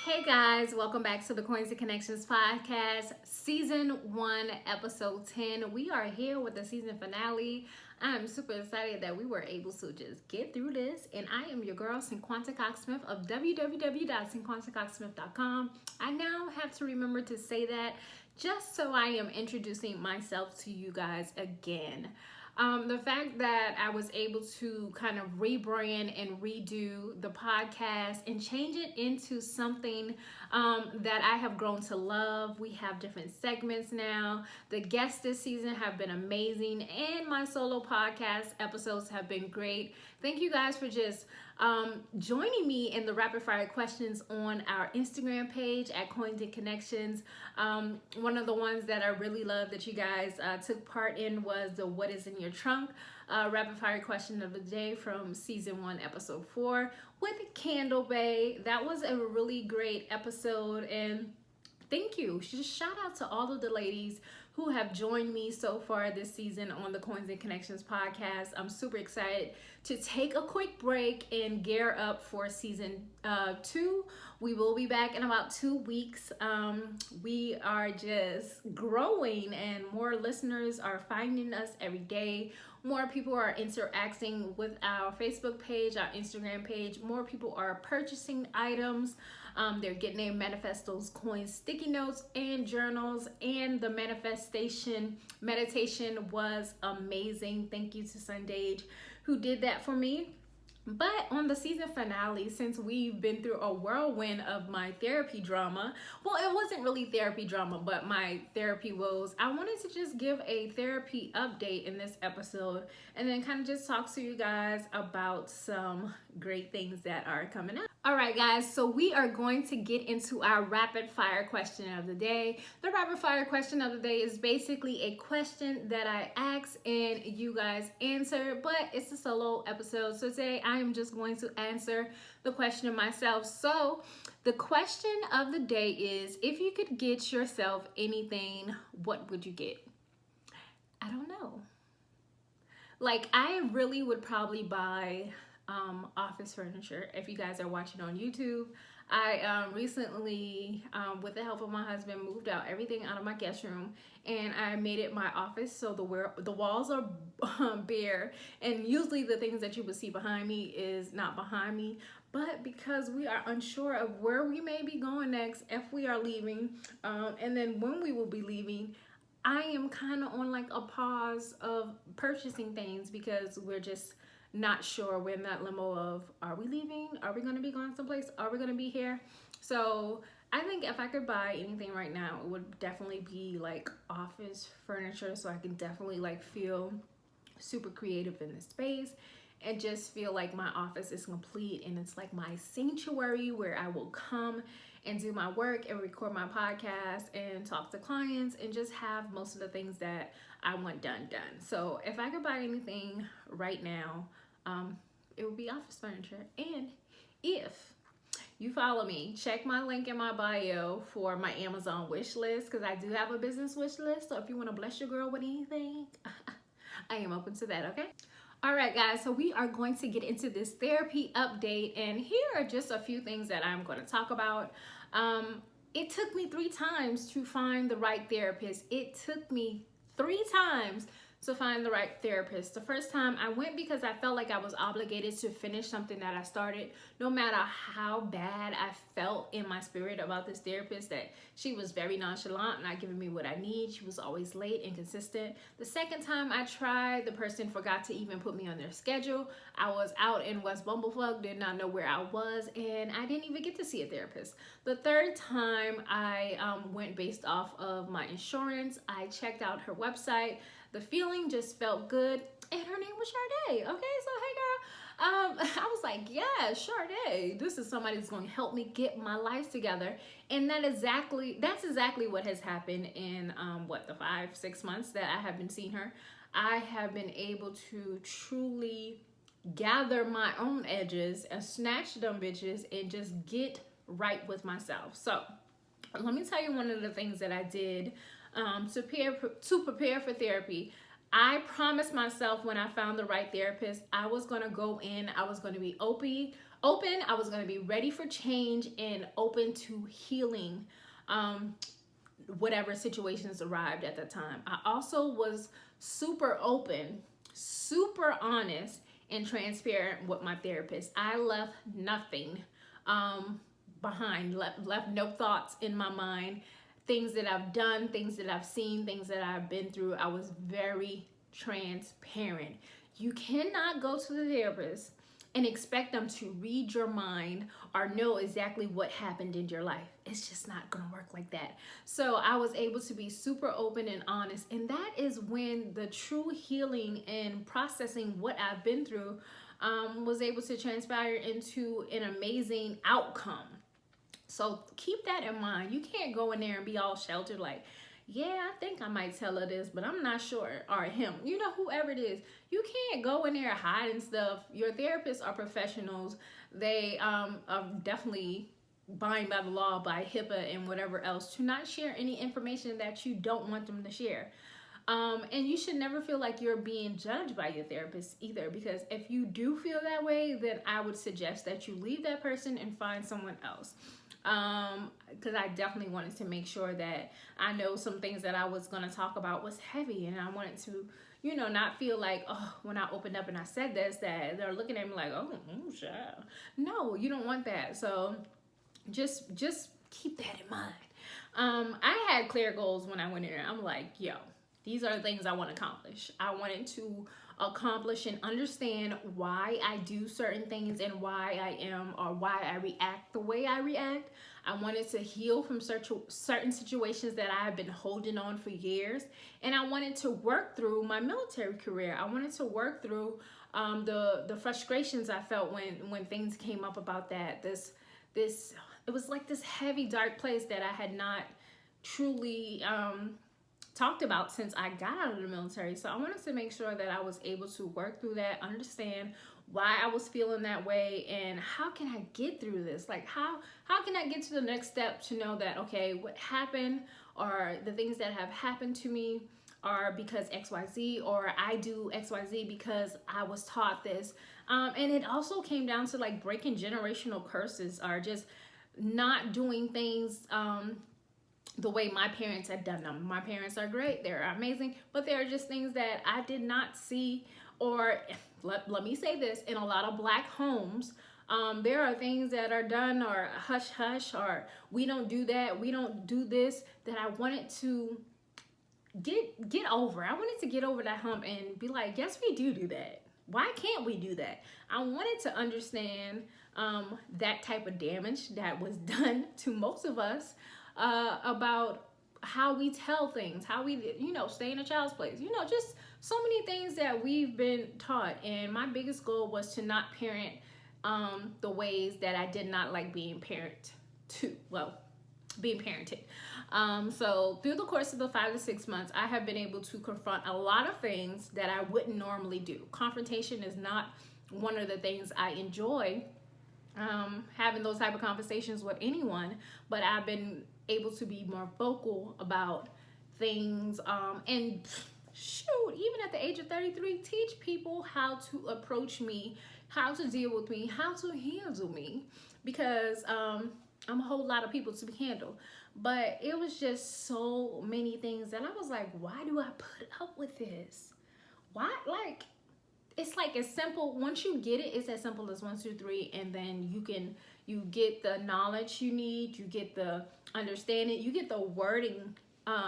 Hey guys, welcome back to the Coins and Connections podcast, season 1, episode 10. We are here with the season finale. I'm super excited that we were able to just get through this. And I am your girl, Cinquanta Cox-Smith of www.cinquantacoxsmith.com. I now have to remember to say that just so I am introducing myself to you guys again. The fact that I was able to kind of rebrand and redo the podcast and change it into something that I have grown to love. We have different segments now. The guests this season have been amazing, and my solo podcast episodes have been great. Thank you guys for just joining me in the rapid fire questions on our Instagram page at Coins and Connections. One of the ones that I really love that you guys took part in was the "What is in your trunk?" Rapid fire question of the day from season 1, episode 4 with Candle Bay. That was a really great episode, and thank you. Just shout out to all of the ladies who have joined me so far this season on the Coins and Connections podcast. I'm super excited to take a quick break and gear up for season 2. We will be back in about 2 weeks. We are just growing and more listeners are finding us every day. More people are interacting with our Facebook page, our Instagram page. More people are purchasing items. They're getting their manifestos, coins, sticky notes, and journals. And the manifestation meditation was amazing. Thank you to Sundage who did that for me. But on the season finale, since we've been through a whirlwind of my therapy drama, well, it wasn't really therapy drama, but my therapy woes, I wanted to just give a therapy update in this episode and then kind of just talk to you guys about some great things that are coming up. All right, guys, so we are going to get into our rapid fire question of the day. The rapid fire question of the day is basically a question that I ask and you guys answer, but it's a solo episode. So today I am just going to answer the question myself. So the question of the day is, if you could get yourself anything, what would you get? I don't know. Like, I really would probably buy office furniture. If you guys are watching on YouTube, I recently, with the help of my husband, moved out everything out of my guest room and I made it my office. So the walls are bare, and usually the things that you would see behind me is not behind me. But because we are unsure of where we may be going next, if we are leaving, and then when we will be leaving, I am kind of on like a pause of purchasing things because we're just not sure. We're in that limbo of, are we leaving? Are we going to be going someplace? Are we going to be here? So I think if I could buy anything right now, it would definitely be like office furniture, so I can definitely like feel super creative in the space and just feel like my office is complete and it's like my sanctuary where I will come and do my work and record my podcast and talk to clients and just have most of the things that I want done. So if I could buy anything right now, it would be office furniture. And if you follow me, check my link in my bio for my Amazon wish list, because I do have a business wish list. So if you want to bless your girl with anything, I am open to that, okay? All right, guys, so we are going to get into this therapy update, and here are just a few things that I'm going to talk about. It took me 3 times to find the right therapist. It took me 3 times to find the right therapist. The first time I went because I felt like I was obligated to finish something that I started, no matter how bad I felt in my spirit about this therapist, that she was very nonchalant, not giving me what I need. She was always late, inconsistent. The second time I tried, the person forgot to even put me on their schedule. I was out in West Bumblefuck, did not know where I was, and I didn't even get to see a therapist. The third time I went based off of my insurance. I checked out her website. The feeling just felt good, and her name was Sade. Okay, so hey girl, I was like, yeah, Sade, this is somebody that's going to help me get my life together. And that's exactly what has happened in the 5-6 months that I have been seeing her. I have been able to truly gather my own edges and snatch them bitches and just get right with myself. So let me tell you one of the things that I did to prepare for therapy. I promised myself when I found the right therapist, I was going to go in, I was going to be open. I was going to be ready for change and open to healing whatever situations arrived at the time. I also was super open, super honest, and transparent with my therapist. I left nothing behind, left no thoughts in my mind. Things that I've done, things that I've seen, things that I've been through. I was very transparent. You cannot go to the therapist and expect them to read your mind or know exactly what happened in your life. It's just not gonna work like that. So I was able to be super open and honest, and that is when the true healing and processing what I've been through was able to transpire into an amazing outcome. So keep that in mind. You can't go in there and be all sheltered like, yeah, I think I might tell her this, but I'm not sure, or him, whoever it is. You can't go in there hiding stuff. Your therapists are professionals. They are definitely bound by the law, by HIPAA and whatever else, to not share any information that you don't want them to share. And you should never feel like you're being judged by your therapist either, because if you do feel that way, then I would suggest that you leave that person and find someone else. Because I definitely wanted to make sure that I know some things that I was going to talk about was heavy, and I wanted to, not feel like, oh, when I opened up and I said this, that they're looking at me like, oh, sure. No, you don't want that. So just keep that in mind. I had clear goals when I went in there. I'm like, yo, these are the things I want to accomplish. I wanted to accomplish and understand why I do certain things and why I am, or why I react the way I react. I wanted to heal from certain situations that I have been holding on for years. And I wanted to work through my military career. I wanted to work through the frustrations I felt when things came up about that. It was like this heavy, dark place that I had not truly talked about since I got out of the military. So I wanted to make sure that I was able to work through that, understand why I was feeling that way, and how can I get through this? Like how can I get to the next step to know that, okay, what happened, or the things that have happened to me are because XYZ, or I do XYZ because I was taught this. And it also came down to like breaking generational curses, or just not doing things the way my parents had done them. My parents are great, they're amazing, but there are just things that I did not see. Or let me say this, in a lot of Black homes, there are things that are done, or hush hush, or we don't do that, we don't do this, that I wanted to get over. I wanted to get over that hump and be like, yes, we do that. Why can't we do that? I wanted to understand that type of damage that was done to most of us, about how we tell things, how we, stay in a child's place, just so many things that we've been taught. And my biggest goal was to not parent the ways that I did not like being parented. So through the course of the 5 to 6 months, I have been able to confront a lot of things that I wouldn't normally do. Confrontation is not one of the things I enjoy, having those type of conversations with anyone, but I've been able to be more vocal about things, and shoot, even at the age of 33, teach people how to approach me, how to deal with me, how to handle me, because I'm a whole lot of people to handle. But it was just so many things that I was like, why do I put up with this? Why? Like, it's like as simple, once you get it, it's as simple as 1, 2, 3, and then you get the knowledge you need, you get the understanding, you get the wording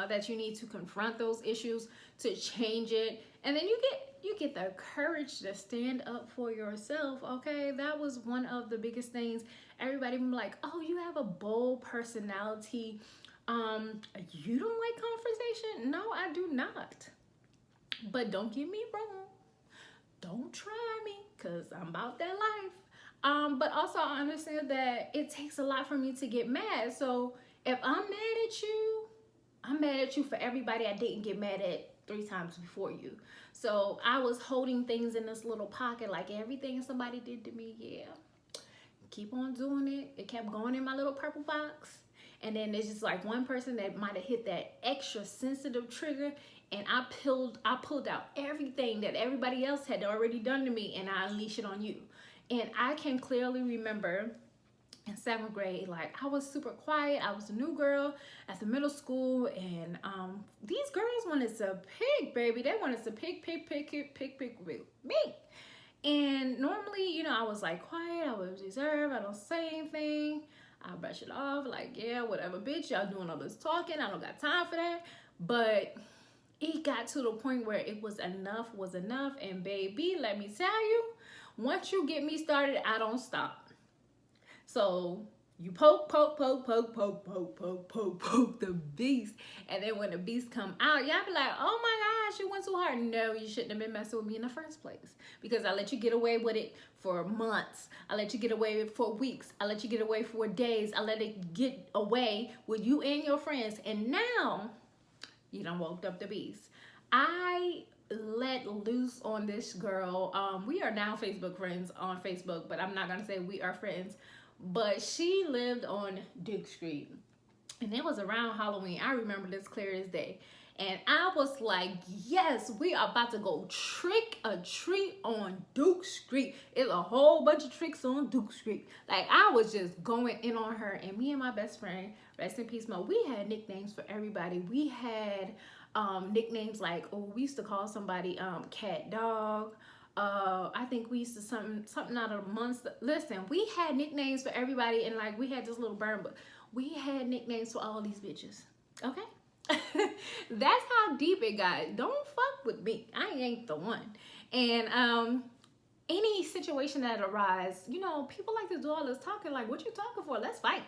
that you need to confront those issues, to change it, and then you get the courage to stand up for yourself. Okay, that was one of the biggest things. Everybody be like, oh, you have a bold personality, you don't like confrontation. No, I do not, but don't get me wrong, don't try me, because I'm about that life. But also I understand that it takes a lot for me to get mad. So if I'm mad at you, I'm mad at you for everybody I didn't get mad at 3 times before you. So I was holding things in this little pocket, like everything somebody did to me, yeah, keep on doing it. It kept going in my little purple box. And then there's just like one person that might have hit that extra sensitive trigger, and I pulled out everything that everybody else had already done to me, and I unleash it on you. And I can clearly remember in 7th grade, like I was super quiet. I was a new girl at the middle school, and these girls wanted to pick, baby. They wanted to pick me. And normally, you know, I was like quiet. I was reserved. I don't say anything. I brush it off, like, yeah, whatever, bitch. Y'all doing all this talking. I don't got time for that. But it got to the point where it was enough, and baby, let me tell you, once you get me started, I don't stop. So you poke the beast, and then when the beast come out, y'all be like, oh my gosh, you went too hard. No, you shouldn't have been messing with me in the first place, because I let you get away with it for months. I let you get away with it for weeks. I let you get away for days. I let it get away with you and your friends, and now you done woke up the beast. I let loose on this girl. We are now Facebook friends on Facebook, but I'm not gonna say we are friends. But she lived on Duke Street, and it was around Halloween. I remember this clear as day. And I was like, yes, we are about to go trick or treat on Duke Street. It's a whole bunch of tricks on Duke Street. Like, I was just going in on her. And me and my best friend, rest in peace, Mo, we had nicknames for everybody. We had nicknames like, oh, we used to call somebody Cat Dog. I think we used to something out of the monster. Listen, we had nicknames for everybody, and like we had this little burn, but we had nicknames for all these bitches. Okay. That's how deep it got. Don't fuck with me. I ain't the one. And any situation that arises, you know, people like to do all this talking. Like, what you talking for? Let's fight.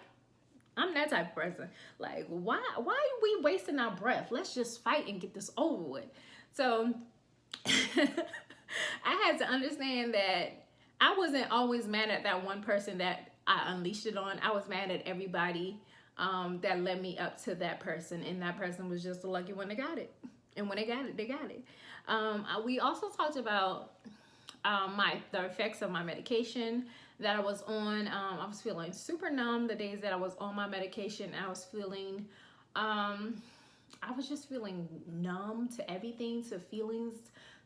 I'm that type of person. Like, why are we wasting our breath? Let's just fight and get this over with. So I had to understand that I wasn't always mad at that one person that I unleashed it on. I was mad at everybody that led me up to that person, and that person was just the lucky one that got it. And when they got it, they got it. We also talked about the effects of my medication that I was on. I was feeling super numb the days that I was on my medication. I was just feeling numb to everything, to feelings,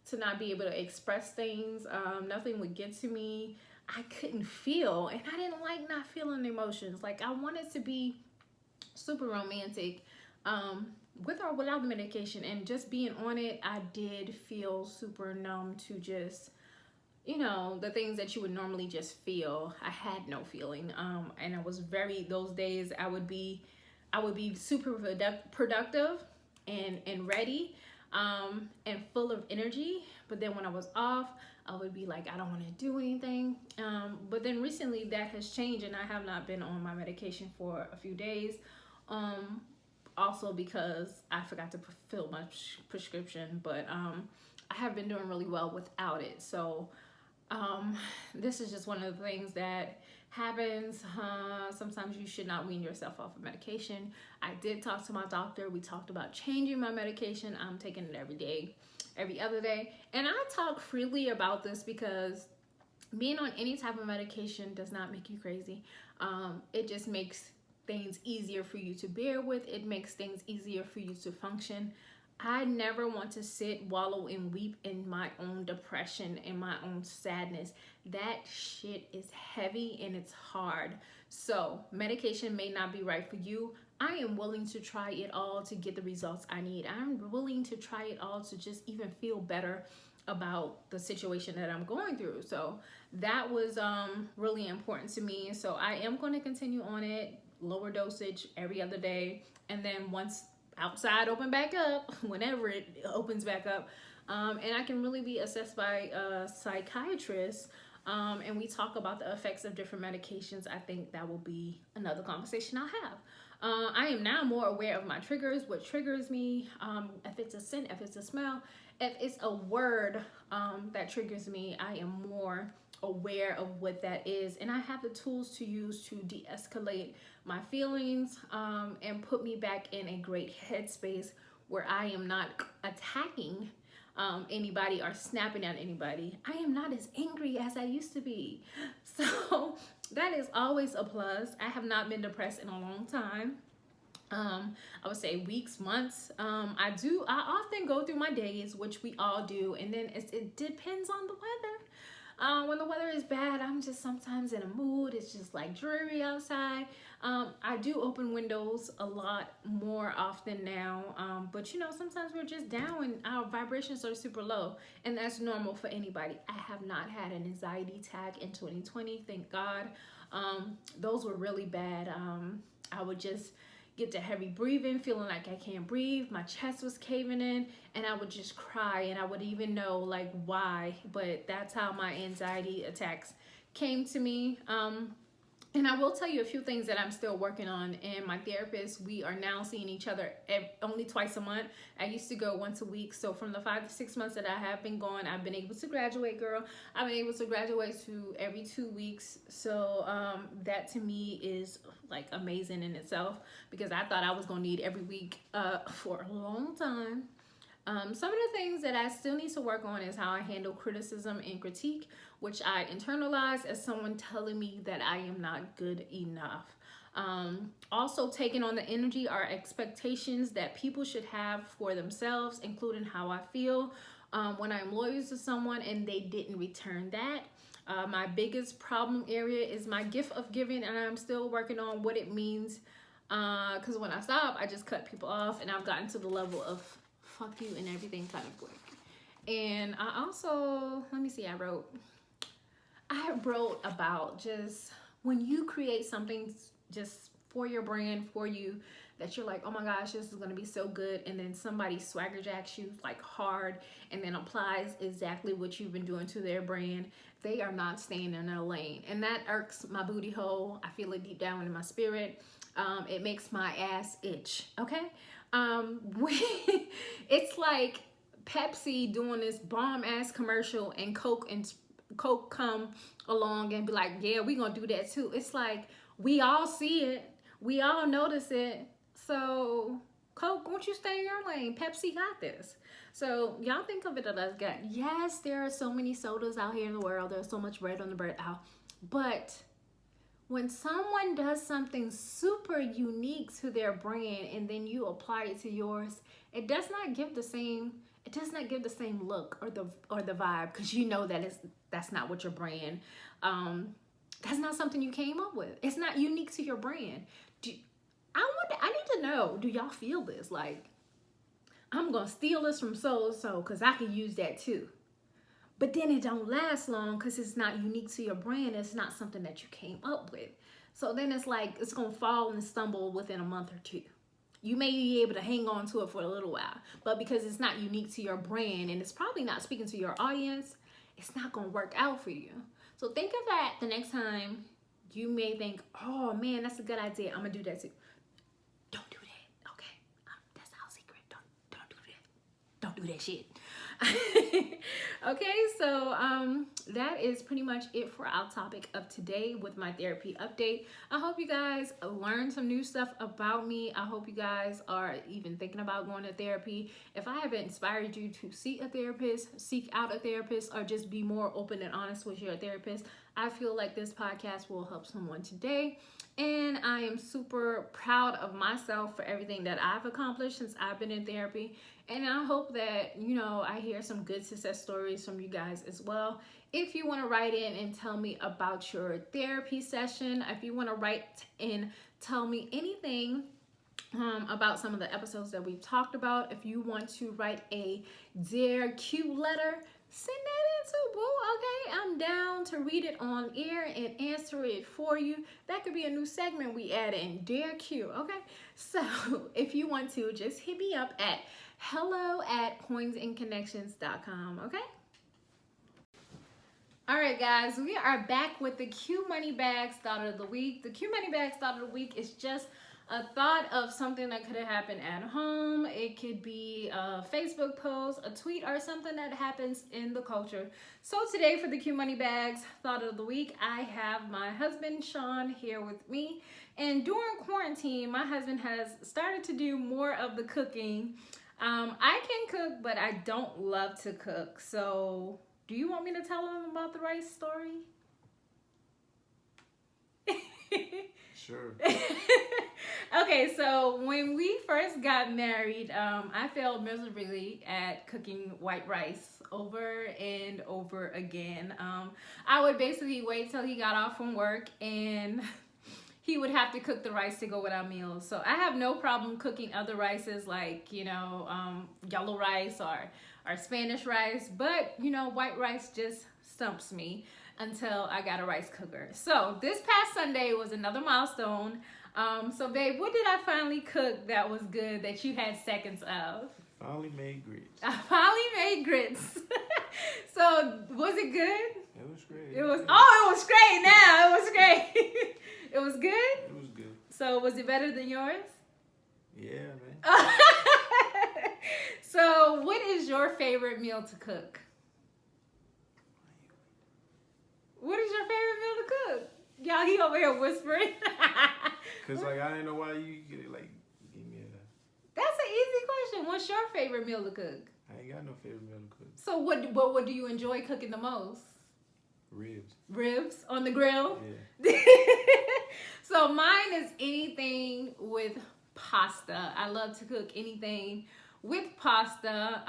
to not be able to express things. Nothing would get to me. I couldn't feel, and I didn't like not feeling emotions. Like, I wanted to be super romantic with or without the medication, and just being on it, I did feel super numb to just, you know, the things that you would normally just feel. I had no feeling, and I was those days I would be super productive and ready, and full of energy. But then when I was off, I would be like, I don't want to do anything. But then recently that has changed, and I have not been on my medication for a few days. Also because I forgot to fill my prescription, but I have been doing really well without it. So this is just one of the things that happens. Sometimes you should not wean yourself off of medication. I did talk to my doctor. We talked about changing my medication. I'm taking it every day, every other day. And I talk freely about this because being on any type of medication does not make you crazy. It just makes things easier for you to bear with. It makes things easier for you to function. I never want to sit, wallow, and weep in my own depression and my own sadness. That shit is heavy and it's hard. So medication may not be right for you. I am willing to try it all to get the results I need. I'm willing to try it all to just even feel better about the situation that I'm going through. So that was really important to me. So I am going to continue on it, lower dosage every other day. And then once outside open back up, whenever it opens back up, and I can really be assessed by a psychiatrist, and we talk about the effects of different medications, I think that will be another conversation I'll have. I am now more aware of my triggers, what triggers me, if it's a scent, if it's a smell, if it's a word that triggers me, I am more aware of what that is, and I have the tools to use to de-escalate my feelings and put me back in a great headspace where I am not attacking anybody or snapping at anybody. I am not as angry as I used to be. So that is always a plus. I have not been depressed in a long time. I would say weeks, months. I often go through my days, which we all do, and then it depends on the weather. When the weather is bad, I'm just sometimes in a mood. It's just like dreary outside. I do open windows a lot more often now. But you know, sometimes we're just down and our vibrations are super low. And that's normal for anybody. I have not had an anxiety attack in 2020, thank God. Those were really bad. I would just get to heavy breathing, feeling like I can't breathe. My chest was caving in, and I would just cry, and I would even know like why. But that's how my anxiety attacks came to me. And I will tell you a few things that I'm still working on. And my therapist, we are now seeing each other only twice a month. I used to go once a week. So from the 5 to 6 months that I have been going, I've been able to graduate, girl. I've been able to graduate to every 2 weeks. So that to me is like amazing in itself, because I thought I was going to need every week for a long time. Some of the things that I still need to work on is how I handle criticism and critique, which I internalize as someone telling me that I am not good enough. Also taking on the energy or expectations that people should have for themselves, including how I feel when I'm loyal to someone and they didn't return that. My biggest problem area is my gift of giving, and I'm still working on what it means. Because when I stop, I just cut people off, and I've gotten to the level of fuck you and everything kind of quick. And I also, let me see, I wrote about just when you create something just for your brand, for you, that you're like, oh my gosh, this is going to be so good. And then somebody swagger jacks you like hard and then applies exactly what you've been doing to their brand. They are not staying in their lane. And that irks my booty hole. I feel it deep down in my spirit. It makes my ass itch. Okay. It's like Pepsi doing this bomb ass commercial and Coke come along and be like, yeah, we gonna do that too. It's like, we all see it, we all notice it. So Coke, won't you stay in your lane? Pepsi got this. So y'all think of it as good. Yes, there are so many sodas out here in the world. There's so much bread on the bread aisle. But when someone does something super unique to their brand and then you apply it to yours, it does not give the same look or the vibe, because you know that's not what your brand, that's not something you came up with. It's not unique to your brand. I need to know, do y'all feel this? Like, I'm gonna steal this from so because I can use that too. But then it don't last long because it's not unique to your brand. It's not something that you came up with. So then it's like, it's going to fall and stumble within a month or two. You may be able to hang on to it for a little while, but because it's not unique to your brand and it's probably not speaking to your audience, it's not going to work out for you. So think of that the next time you may think, oh man, that's a good idea. I'm going to do that too. Don't do that. Okay. That's our secret. Don't do that. Don't do that shit. Okay, so that is pretty much it for our topic of today with my therapy update. I hope you guys learned some new stuff about me. I hope you guys are even thinking about going to therapy. If I haven't inspired you to seek out a therapist, or just be more open and honest with your therapist, I feel like this podcast will help someone today. And I am super proud of myself for everything that I've accomplished since I've been in therapy. And I hope that, I hear some good success stories from you guys as well. If you want to write in and tell me about your therapy session, if you want to write and tell me anything about some of the episodes that we've talked about, if you want to write a Dear Q letter, send that in too, boo. Okay, I'm down to read it on air and answer it for you. That could be a new segment we add in, Dear Q. Okay, so if you want to, just hit me up at hello@coinsandconnections.com. Okay. All right, guys, we are back with the Q Money Bags thought of the week. The Q Money Bags thought of the week is just a thought of something that could have happened at home. It could be a Facebook post, a tweet, or something that happens in the culture. So today for the Q Money Bags thought of the week, I have my husband, Sean, here with me. And during quarantine, my husband has started to do more of the cooking. I can cook, but I don't love to cook. So do you want me to tell him about the rice story? Sure. Okay, so when we first got married, I failed miserably at cooking white rice over and over again. I would basically wait till he got off from work and he would have to cook the rice to go with our meals. So I have no problem cooking other rices like, yellow rice or Spanish rice. But, white rice just stumps me until I got a rice cooker. So this past Sunday was another milestone. So babe, what did I finally cook that was good that you had seconds of? Finally made grits. I finally made grits. So was it good? It was great. It was great now. It was great. It was good? It was good. So was it better than yours? Yeah, man. So what is your favorite meal to cook? What is your favorite meal to cook? Y'all, he over here whispering. Cause I didn't know why you give me a. That's an easy question. What's your favorite meal to cook? I ain't got no favorite meal to cook. So what do you enjoy cooking the most? Ribs. Ribs on the grill? Yeah. So mine is anything with pasta. I love to cook anything with pasta.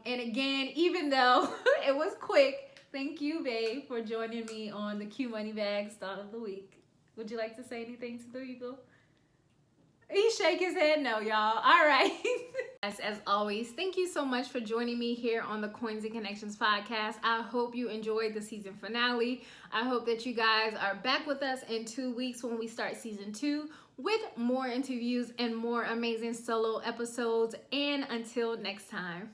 And again, even though it was quick, thank you, babe, for joining me on the Q Money Bag Start of the Week. Would you like to say anything to the people? He shake his head no, y'all. All right. As always, thank you so much for joining me here on the Coins and Connections podcast. I hope you enjoyed the season finale. I hope that you guys are back with us in 2 weeks when we start season 2 with more interviews and more amazing solo episodes. And until next time.